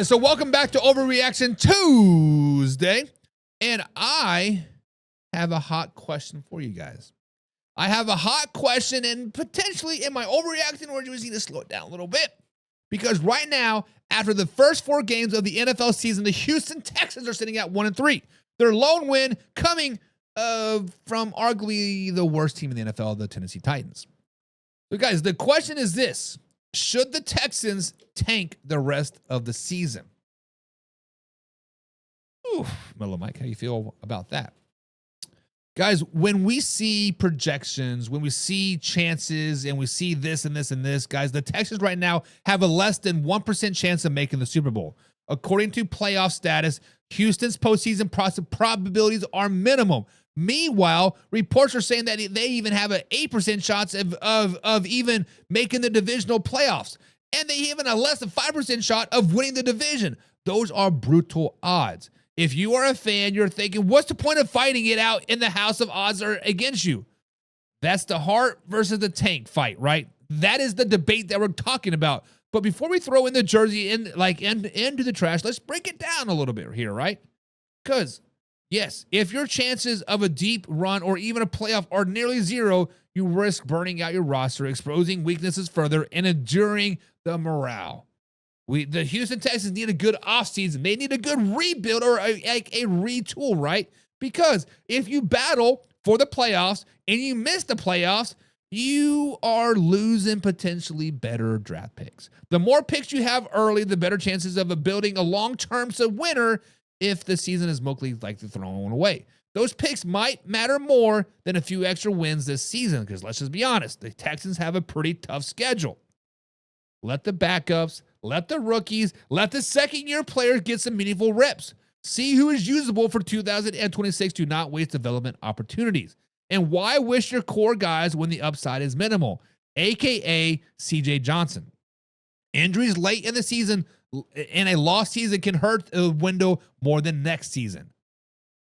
So welcome back to Overreaction Tuesday. And I have a hot question for you guys. I have a hot question, and potentially am I overreacting, or do we need to slow it down a little bit? Because right now, after the first 4 games of the NFL season, the Houston Texans are sitting at 1-3. Their lone win coming from arguably the worst team in the NFL, the Tennessee Titans. So guys, the question is this. Should the Texans tank the rest of the season? Oof, Mellow Mike, how you feel about that? Guys, when we see projections, when we see chances, and we see this and this and this, guys, the Texans right now have a less than 1% chance of making the Super Bowl. According to playoff status, Houston's postseason probabilities are minimum. Meanwhile, reports are saying that they even have an 8% chance of even making the divisional playoffs. And they even a less than 5% shot of winning the division. Those are brutal odds. If you are a fan, you're thinking, what's the point of fighting it out in the house of odds are against you? That's the heart versus the tank fight, right? That is the debate that we're talking about. But before we throw in the jersey into the trash, let's break it down a little bit here, right? Because yes, if your chances of a deep run or even a playoff are nearly zero, you risk burning out your roster, exposing weaknesses further, and enduring the morale. The Houston Texans need a good offseason. They need a good rebuild or a retool, right? Because if you battle for the playoffs and you miss the playoffs, you are losing potentially better draft picks. The more picks you have early, the better chances of building a long-term winner if the season is mostly likely thrown away. Those picks might matter more than a few extra wins this season, because let's just be honest, the Texans have a pretty tough schedule. Let the backups, let the rookies, let the second-year players get some meaningful reps. See who is usable for 2026. Do not waste development opportunities. And why wish your core guys when the upside is minimal? AKA CJ Johnson. Injuries late in the season and a lost season can hurt a window more than next season.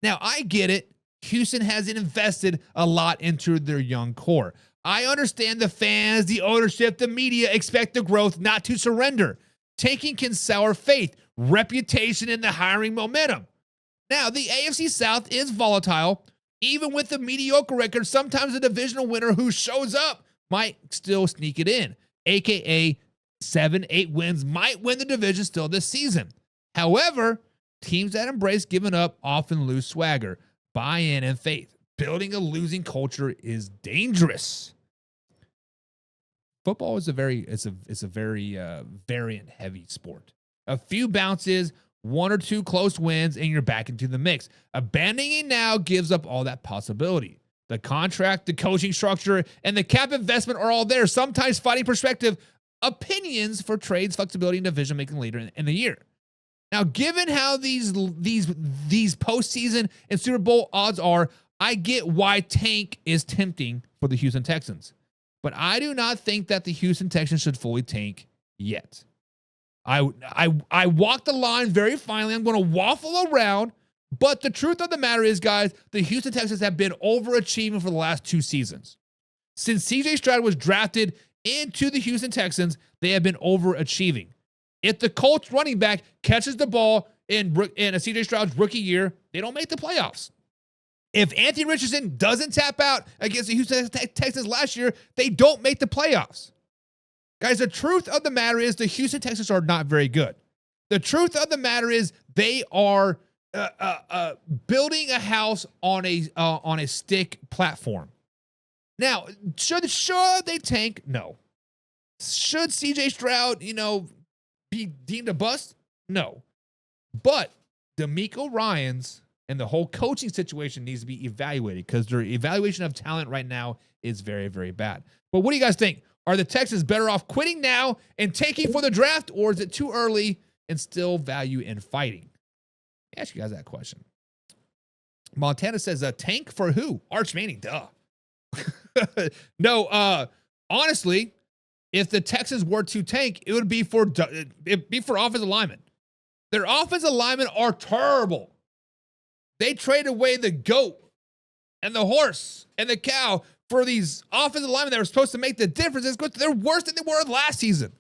Now, I get it. Houston hasn't invested a lot into their young core. I understand the fans, the ownership, the media expect the growth not to surrender. Tanking can sour faith, reputation, and the hiring momentum. Now, the AFC South is volatile. Even with the mediocre record, sometimes a divisional winner who shows up might still sneak it in, aka 7-8 wins might win the division still this season. However, teams that embrace giving up often lose swagger, buy-in, and faith. Building a losing culture is dangerous. Football is a very variant heavy sport. A few bounces, 1 or 2 close wins, and you're back into the mix. Abandoning now gives up all that possibility. The contract, the coaching structure, and the cap investment are all there. Sometimes fighting perspective, opinions for trades, flexibility, and division making later in the year. Now, given how these postseason and Super Bowl odds are, I get why tank is tempting for the Houston Texans. But I do not think that the Houston Texans should fully tank yet. I walk the line very finely. I'm going to waffle around. But the truth of the matter is, guys, the Houston Texans have been overachieving for the last 2 seasons. Since C.J. Stroud was drafted into the Houston Texans, they have been overachieving. If the Colts running back catches the ball in a C.J. Stroud's rookie year, they don't make the playoffs. If Anthony Richardson doesn't tap out against the Houston Texans last year, they don't make the playoffs. Guys, the truth of the matter is the Houston Texans are not very good. The truth of the matter is they are building a house on a stick platform. Now, should they tank? No. Should CJ Stroud, be deemed a bust? No. But DeMeco Ryans and the whole coaching situation needs to be evaluated, because their evaluation of talent right now is very, very bad. But what do you guys think? Are the Texans better off quitting now and taking for the draft, or is it too early and still value in fighting? Ask you guys that question. Montana says, a tank for who? Arch Manning, duh. No, honestly, if the Texans were to tank, it would be for offensive linemen. Their offensive linemen are terrible. They trade away the goat and the horse and the cow for these offensive linemen that were supposed to make the difference. They're worse than they were last season.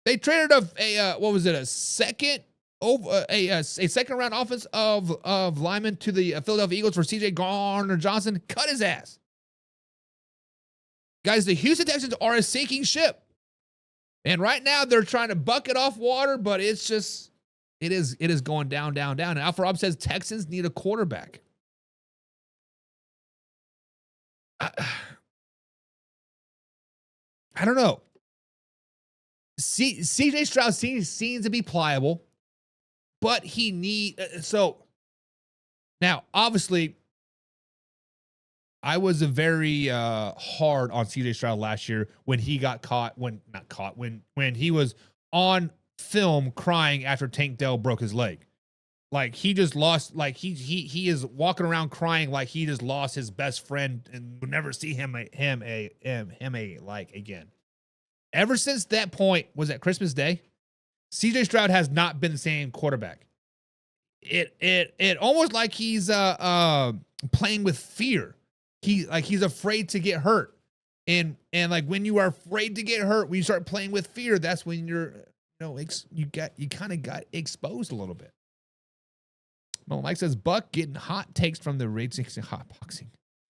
They traded a second over a second round offense of lineman to the Philadelphia Eagles for C.J. Gardner-Johnson. Cut his ass. Guys, the Houston Texans are a sinking ship. And right now they're trying to bucket off water, but it's just, it is going down, down, down. And Alpha Rob says Texans need a quarterback. I don't know. CJ Stroud seems to be pliable, but he so now obviously I was a very hard on CJ Stroud last year when he got caught, when he was on film crying after Tank Dell broke his leg. Like he just lost, like he is walking around crying like he just lost his best friend and will never see him again. Ever since that point, was at Christmas Day, CJ Stroud has not been the same quarterback. It almost like he's playing with fear. He's afraid to get hurt. And like when you are afraid to get hurt, when you start playing with fear, that's when you kind of got exposed a little bit. Well, Mike says Buck getting hot takes from the raging hot boxing.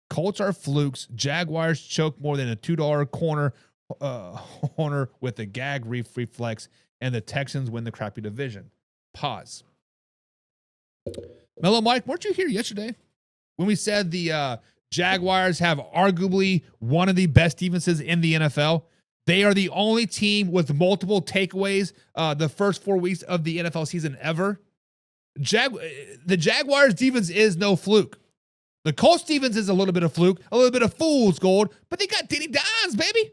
Colts are flukes. Jaguars choke more than a $2 corner with a gag reflex, and the Texans win the crappy division. Pause. Mellow Mike, weren't you here yesterday when we said the Jaguars have arguably one of the best defenses in the NFL? They are the only team with multiple takeaways the first 4 weeks of the NFL season ever. The Jaguars defense is no fluke. The Colts defense is a little bit of fluke, a little bit of fool's gold, but they got Denny Dines, baby.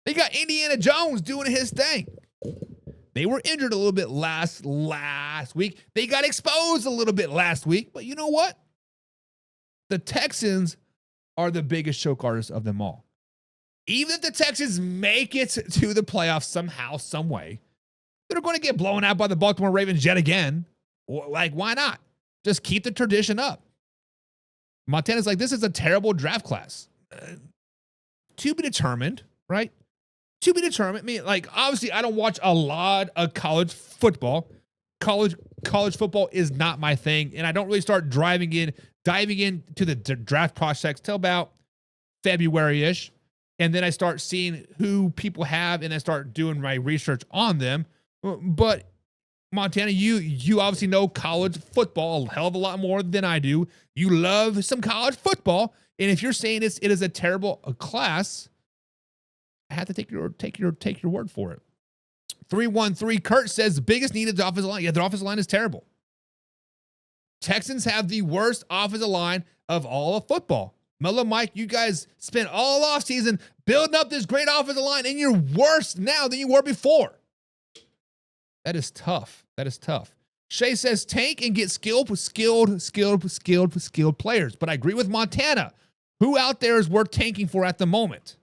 They got Indiana Jones doing his thing. They were injured a little bit last week. They got exposed a little bit last week, but you know what? The Texans are the biggest choke artists of them all. Even if the Texans make it to the playoffs somehow, some way, they're going to get blown out by the Baltimore Ravens yet again. Like, why not? Just keep the tradition up. Montana's like, this is a terrible draft class. To be determined, right? To be determined. I mean, like, obviously, I don't watch a lot of college football. College football is not my thing, and I don't really start diving into the draft prospects till about February-ish, and then I start seeing who people have, and I start doing my research on them. But Montana, you obviously know college football a hell of a lot more than I do. You love some college football, and if you're saying it is a terrible class, I have to take your word for it. 313 Kurt says the biggest need is the offensive line. Yeah, the offensive line is terrible. Texans have the worst offensive line of all of football. Mellow Mike, you guys spent all offseason building up this great offensive line, and you're worse now than you were before. That is tough. That is tough. Shay says tank and get skilled players. But I agree with Montana. Who out there is worth tanking for at the moment?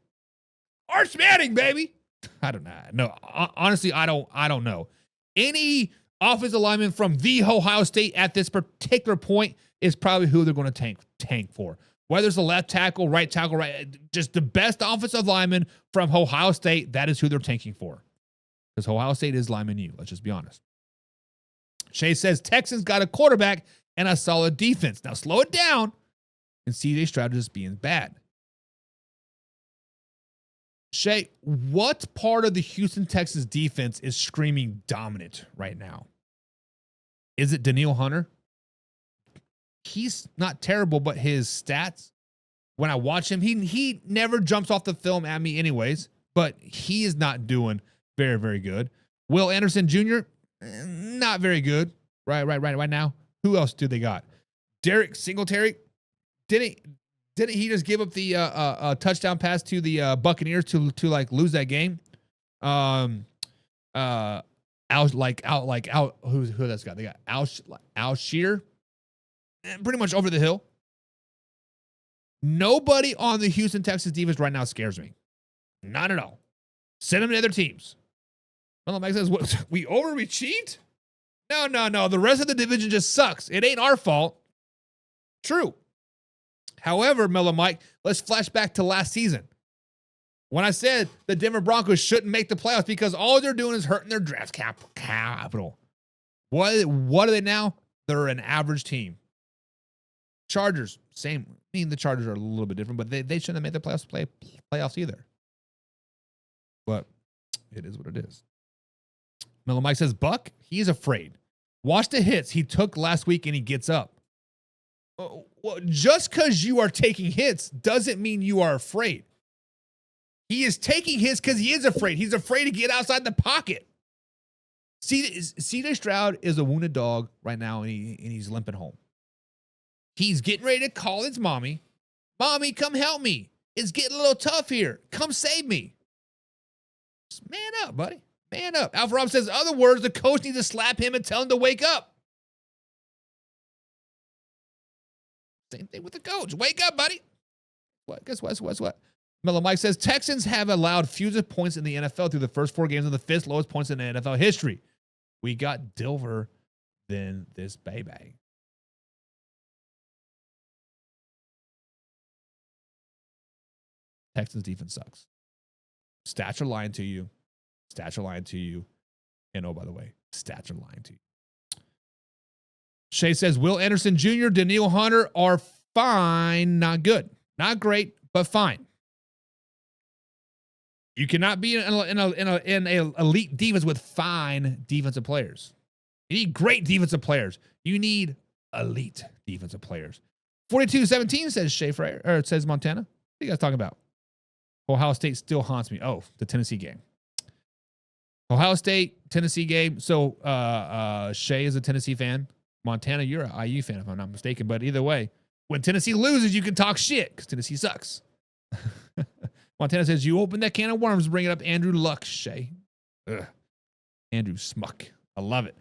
Arch Manning, baby. I don't know. No, honestly, I don't know. Any offensive lineman from the Ohio State at this particular point is probably who they're going to tank for. Whether it's the left tackle, right, just the best offensive lineman from Ohio State, that is who they're tanking for. Because Ohio State is lineman U. Let's just be honest. Shay says Texans got a quarterback and a solid defense. Now slow it down and CJ Stroud just being bad. Shay, what part of the Houston Texans defense is screaming dominant right now? Is it Danielle Hunter? He's not terrible, but his stats, when I watch him, he never jumps off the film at me anyways, but he is not doing very, very good. Will Anderson Jr., not very good right now. Who else do they got? Derek Singletary, didn't he just give up the touchdown pass to the Buccaneers to like lose that game? Who that's got? They got Alshire, pretty much over the hill. Nobody on the Houston Texans defense right now scares me. Not at all. Send them to other teams. Well, Mike says, what, we overachieved? No. The rest of the division just sucks. It ain't our fault. True. However, Mellow Mike, let's flash back to last season. When I said the Denver Broncos shouldn't make the playoffs because all they're doing is hurting their draft capital. What are they now? They're an average team. Chargers, same. I mean, the Chargers are a little bit different, but they shouldn't have made the playoffs either. But it is what it is. Mellow Mike says, Buck, he's afraid. Watch the hits he took last week and he gets up. Well, just because you are taking hits doesn't mean you are afraid. He is taking hits because he is afraid. He's afraid to get outside the pocket. CJ Stroud is a wounded dog right now, and he's limping home. He's getting ready to call his mommy. Mommy, come help me. It's getting a little tough here. Come save me. Just man up, buddy. Man up. Alpha Rob says, in other words, the coach needs to slap him and tell him to wake up. Same thing with the coach. Wake up, buddy. What? Guess what? Mellow Mike says, Texans have allowed fewest points in the NFL through the first 4 games of the 5th lowest points in the NFL history. We got Dilver than this baby. Texans defense sucks. Stats are lying to you. And oh, by the way, stats are lying to you. Shay says, Will Anderson Jr., Daniil Hunter are fine, not good. Not great, but fine. You cannot be in a elite defense with fine defensive players. You need great defensive players. You need elite defensive players. 42-17 says Shea Fryer, or it says Montana. What are you guys talking about? Ohio State still haunts me. Oh, the Tennessee game. Ohio State, Tennessee game. So Shea is a Tennessee fan. Montana, you're an IU fan, if I'm not mistaken. But either way, when Tennessee loses, you can talk shit because Tennessee sucks. Montana says, you open that can of worms, bring it up Andrew Luck, Shea. Ugh. Andrew Smuck. I love it.